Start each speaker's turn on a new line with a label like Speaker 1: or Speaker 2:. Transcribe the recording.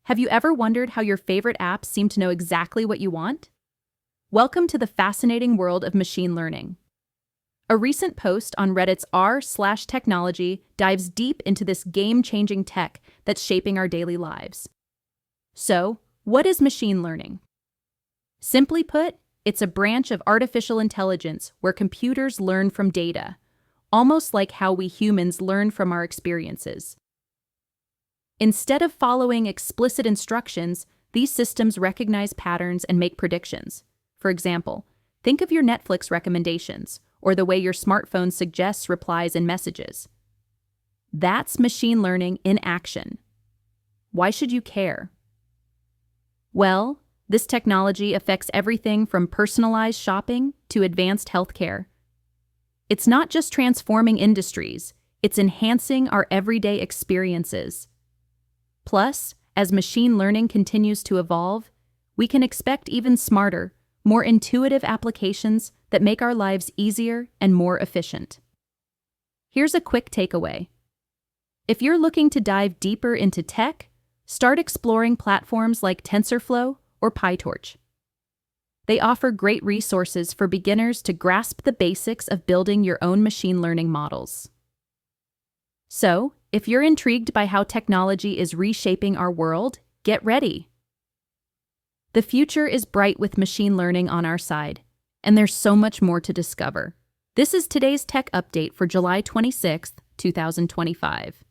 Speaker 1: Have you ever wondered how your favorite apps seem to know exactly what you want? Welcome to the fascinating world of machine learning. A recent post on Reddit's r/technology dives deep into this game-changing tech that's shaping our daily lives. So, what is machine learning? Simply put, it's a branch of artificial intelligence where computers learn from data, almost like how we humans learn from our experiences. Instead of following explicit instructions, these systems recognize patterns and make predictions. For example, think of your Netflix recommendations or the way your smartphone suggests replies and messages. That's machine learning in action. Why should you care? Well, this technology affects everything from personalized shopping to advanced healthcare. It's not just transforming industries, it's enhancing our everyday experiences. Plus, as machine learning continues to evolve, we can expect even smarter, more intuitive applications that make our lives easier and more efficient. Here's a quick takeaway. If you're looking to dive deeper into tech, start exploring platforms like TensorFlow or PyTorch. They offer great resources for beginners to grasp the basics of building your own machine learning models. So, if you're intrigued by how technology is reshaping our world, get ready. The future is bright with machine learning on our side, and there's so much more to discover. This is today's tech update for July 26, 2025.